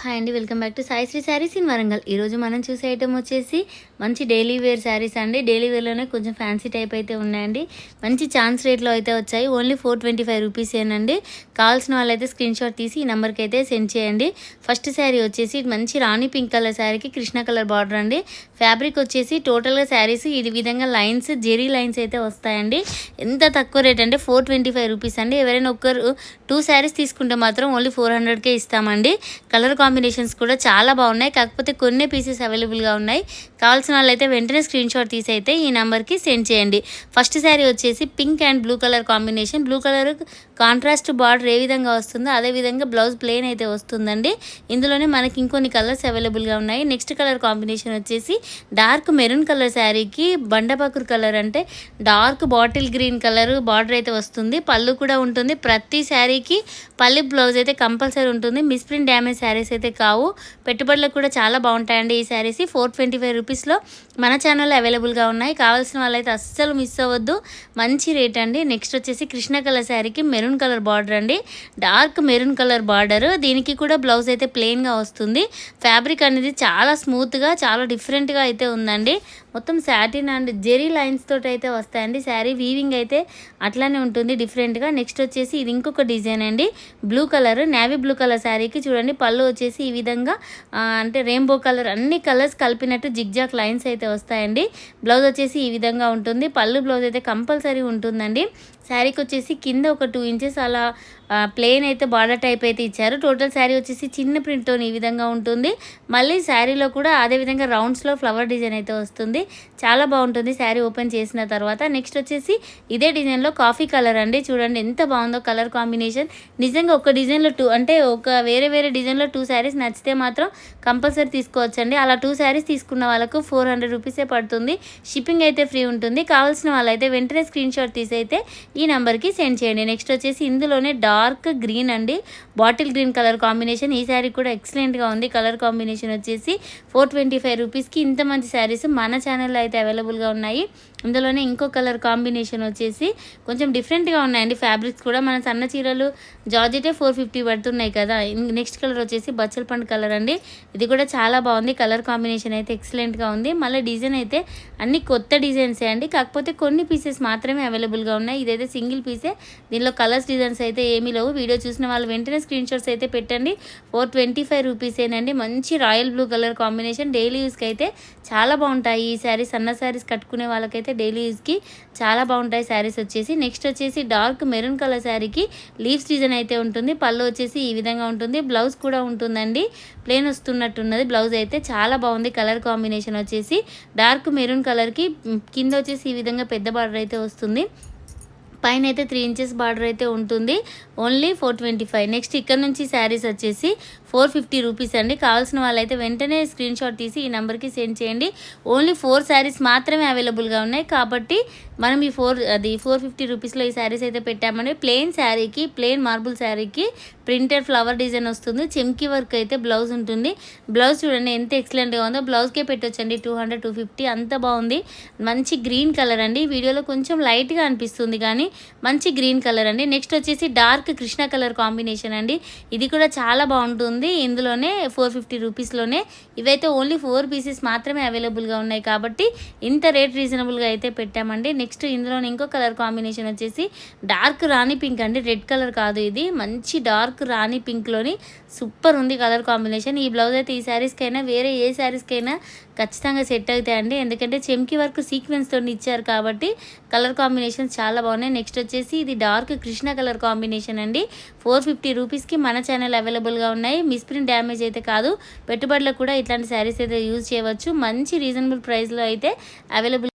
Hi అండి, welcome back to Sai Shri sarees in Warangal. ఈరోజు మనం చూసే ఐటమ్ వచ్చేసి మంచి డైలీ వేర్ శారీస్ అండి. డైలీ వేర్లోనే కొంచెం ఫ్యాన్సీ టైప్ అయితే ఉన్నాయండి. మంచి ఛాన్స్ రేట్లో అయితే వచ్చాయి. ఓన్లీ 425 రూపీసేనండి. కావాల్సిన వాళ్ళైతే స్క్రీన్ షాట్ తీసి ఈ నెంబర్కి అయితే సెండ్ చేయండి. ఫస్ట్ శారీ వచ్చేసి మంచి రాణి పింక్ కలర్ శారీకి కృష్ణ కలర్ బార్డర్ అండి. ఫ్యాబ్రిక్ వచ్చేసి టోటల్గా శారీస్ ఈ విధంగా లైన్స్, జెరీ లైన్స్ అయితే వస్తాయండి. ఎంత తక్కువ రేట్ అంటే 425 రూపీస్ అండి. ఎవరైనా ఒక్కరు 2 శారీస్ తీసుకుంటే మాత్రం ఓన్లీ 400కే ఇస్తామండి. కలర్ కాంబినేషన్స్ కూడా చాలా బాగున్నాయి. కాకపోతే కొన్ని పీసెస్ అవైలబుల్గా ఉన్నాయి. కావాల్సిన వాళ్ళైతే వెంటనే స్క్రీన్ షాట్ తీసి అయితే ఈ నెంబర్కి సెండ్ చేయండి. ఫస్ట్ శారీ వచ్చేసి pink and blue colour combination. Blue colour contrast border ఏ విధంగా వస్తుందో అదే విధంగా బ్లౌజ్ ప్లెయిన్ అయితే వస్తుందండి. ఇందులోనే మనకి ఇంకొన్ని కలర్స్ అవైలబుల్గా ఉన్నాయి. నెక్స్ట్ కలర్ కాంబినేషన్ వచ్చేసి డార్క్ మెరూన్ కలర్ శారీకి బండపకురు కలర్ అంటే dark bottle green colour border అయితే వస్తుంది. పళ్ళు కూడా ఉంటుంది. ప్రతి శారీకి పల్లి బ్లౌజ్ అయితే కంపల్సరీ ఉంటుంది. మిస్ప్రింట్ డ్యామేజ్ శారీస్ అయితే కావు. పెట్టుబడులకు కూడా చాలా బాగుంటాయండి ఈ శారీస్. 425 రూపీస్లో మన ఛానల్లో అవైలబుల్గా ఉన్నాయి. కావాల్సిన వాళ్ళైతే అస్సలు మిస్ అవ్వద్దు. మంచి రేట్ అండి. నెక్స్ట్ వచ్చేసి కృష్ణ కలర్ శారీకి మెరూన్ కలర్ బార్డర్ అండి. Dark maroon colour border. దీనికి కూడా బ్లౌజ్ అయితే ప్లెయిన్గా వస్తుంది. ఫ్యాబ్రిక్ అనేది చాలా స్మూత్గా, చాలా డిఫరెంట్గా అయితే ఉందండి. మొత్తం సాటిన్ అండ్ జెరీ లైన్స్ తోటి అయితే వస్తాయండి. శారీ వీవింగ్ అయితే అట్లానే ఉంటుంది డిఫరెంట్గా. నెక్స్ట్ వచ్చేసి ఇది ఇంకొక డిజైన్ అండి. Blue colour, navy blue colour శారీకి చూడండి పళ్ళు వచ్చేసి ఈ విధంగా అంటే రెయిన్బో కలర్ అన్ని కలర్స్ కలిపినట్టు జిగ్జాక్ లైన్స్ అయితే వస్తాయండి. బ్లౌజ్ వచ్చేసి ఈ విధంగా ఉంటుంది. పళ్ళు బ్లౌజ్ అయితే కంపల్సరీ ఉంటుందండి. శారీకి వచ్చేసి కింద ఒక 2 ఇంచెస్ అలా ప్లెయిన్ అయితే బార్డర్ టైప్ అయితే ఇచ్చారు. టోటల్ శారీ వచ్చేసి చిన్న ప్రింట్తో ఈ విధంగా ఉంటుంది. మళ్ళీ శారీలో కూడా అదేవిధంగా రౌండ్స్లో ఫ్లవర్ డిజైన్ అయితే వస్తుంది. చాలా బాగుంటుంది శారీ ఓపెన్ చేసిన తర్వాత. నెక్స్ట్ వచ్చేసి ఇదే డిజైన్లో కాఫీ కలర్ అండి. చూడండి ఎంత బాగుందో కలర్ కాంబినేషన్. నిజంగా ఒక డిజైన్లో 2 అంటే ఒక వేరే డిజైన్లో 2 శారీస్ నచ్చితే మాత్రం కంపల్సరీ తీసుకోవచ్చండి. అలా 2 శారీస్ తీసుకున్న వాళ్ళకు 400 రూపీసే పడుతుంది. షిప్పింగ్ అయితే ఫ్రీ ఉంటుంది. కావాల్సిన వాళ్ళైతే వెంటనే స్క్రీన్ షాట్ తీసి అయితే ఈ నెంబర్కి సెండ్ చేయండి. నెక్స్ట్ వచ్చేసి ఇందులోనే డార్క్ గ్రీన్ అండి, బాటిల్ గ్రీన్ కలర్ కాంబినేషన్. ఈ శారీ కూడా ఎక్సలెంట్గా ఉంది. కలర్ కాంబినేషన్ వచ్చేసి 425 రూపీస్కి ఇంత మంచి శారీస్ మన ఛానల్లో అయితే అవైలబుల్గా ఉన్నాయి. ఇందులోనే ఇంకో కలర్ కాంబినేషన్ వచ్చేసి కొంచెం డిఫరెంట్గా ఉన్నాయండి. ఫ్యాబ్రిక్స్ కూడా మన సన్న చీరలు జార్జెటే 450 పడుతున్నాయి కదా. నెక్స్ట్ కలర్ వచ్చేసి బచ్చల పండు కలర్ అండి. ఇది కూడా చాలా బాగుంది. కలర్ కాంబినేషన్ అయితే ఎక్సలెంట్గా ఉంది. మళ్ళీ డిజైన్ అయితే అన్ని కొత్త డిజైన్సే అండి. కాకపోతే కొన్ని పీసెస్ మాత్రమే అవైలబుల్గా ఉన్నాయి. ఇదైతే సింగిల్ పీసే. దీనిలో కలర్స్ డిజైన్స్ అయితే ఏమీ లేవు. వీడియో చూసిన వాళ్ళు వెంటనే స్క్రీన్ షాట్స్ అయితే పెట్టండి. 425 రూపీసేనండి. మంచి royal blue colour combination. Daily యూస్కి అయితే చాలా బాగుంటాయి ఈ శారీస్. సన్న శారీస్ కట్టుకునే వాళ్ళకైతే డైలీ యూస్కి చాలా బాగుంటాయి శారీస్ వచ్చేసి. నెక్స్ట్ వచ్చేసి డార్క్ మెరూన్ కలర్ శారీకి లీవ్స్ డిజైన్ అయితే ఉంటుంది. పళ్ళు వచ్చేసి ఈ విధంగా ఉంటుంది. బ్లౌజ్ కూడా ఉంటుందండి. ప్లెయిన్ వస్తున్నట్టున్నది బ్లౌజ్ అయితే. చాలా బాగుంది కలర్ కాంబినేషన్ వచ్చేసి. డార్క్ మెరూన్ కలర్కి కింద వచ్చేసి ఈ విధంగా పెద్ద బార్డర్ అయితే వస్తుంది. పైన అయితే 3 ఇంచెస్ బార్డర్ అయితే ఉంటుంది. ఓన్లీ 425. నెక్స్ట్ ఇక్కడ నుంచి శారీస్ వచ్చేసి 450 రూపీస్ అండి. కావాల్సిన వాళ్ళైతే వెంటనే స్క్రీన్ షాట్ తీసి ఈ నెంబర్కి సెండ్ చేయండి. ఓన్లీ 4 శారీస్ మాత్రమే అవైలబుల్గా ఉన్నాయి. కాబట్టి మనం ఈ 450 రూపీస్లో ఈ శారీస్ అయితే పెట్టామండి. ప్లెయిన్ శారీకి, ప్లెయిన్ మార్బుల్ శారీకి ప్రింటెడ్ ఫ్లవర్ డిజైన్ వస్తుంది. చెమ్కి వర్క్ అయితే బ్లౌజ్ ఉంటుంది. బ్లౌజ్ చూడండి ఎంత ఎక్సలెంట్గా ఉందో. బ్లౌజ్కే పెట్టొచ్చండి 200, 250 అంత బాగుంది. మంచి గ్రీన్ కలర్ అండి. వీడియోలో కొంచెం లైట్గా అనిపిస్తుంది కానీ మంచి గ్రీన్ కలర్ అండి. నెక్స్ట్ వచ్చేసి డార్క్ కృష్ణ కలర్ కాంబినేషన్ అండి. ఇది కూడా చాలా బాగుంటుంది. ఇందులోనే 450 రూపీస్లోనే ఇవైతే ఓన్లీ 4 పీసెస్ మాత్రమే అవైలబుల్గా ఉన్నాయి. కాబట్టి ఇంత రేట్ రీజనబుల్గా అయితే పెట్టామండి. నెక్స్ట్ ఇందులోనే ఇంకో కలర్ కాంబినేషన్ వచ్చేసి డార్క్ రాణి పింక్ అండి. రెడ్ కలర్ కాదు ఇది. మంచి డార్క్ రాణి పింక్లోని సూపర్ ఉంది కలర్ కాంబినేషన్. ఈ బ్లౌజ్ అయితే ఈ శారీస్కైనా వేరే ఏ శారీస్కైనా ఖచ్చితంగా సెట్ అవుతాయండి. ఎందుకంటే చెమ్కి వర్క్ సీక్వెన్స్తో ఇచ్చారు కాబట్టి కలర్ కాంబినేషన్ చాలా బాగున్నాయి. నెక్స్ట్ వచ్చేసి ఇది డార్క్ కృష్ణ కలర్ కాంబినేషన్ అండి. 450 రూపీస్కి మన ఛానల్ అవైలబుల్గా ఉన్నాయి. మిస్ప్రింట్ డ్యామేజ్ అయితే కాదు. పెట్టుబడులకు కూడా ఇట్లాంటి శారీస్ అయితే యూజ్ చేయవచ్చు. మంచి రీజనబుల్ ప్రైస్లో అయితే అవైలబుల్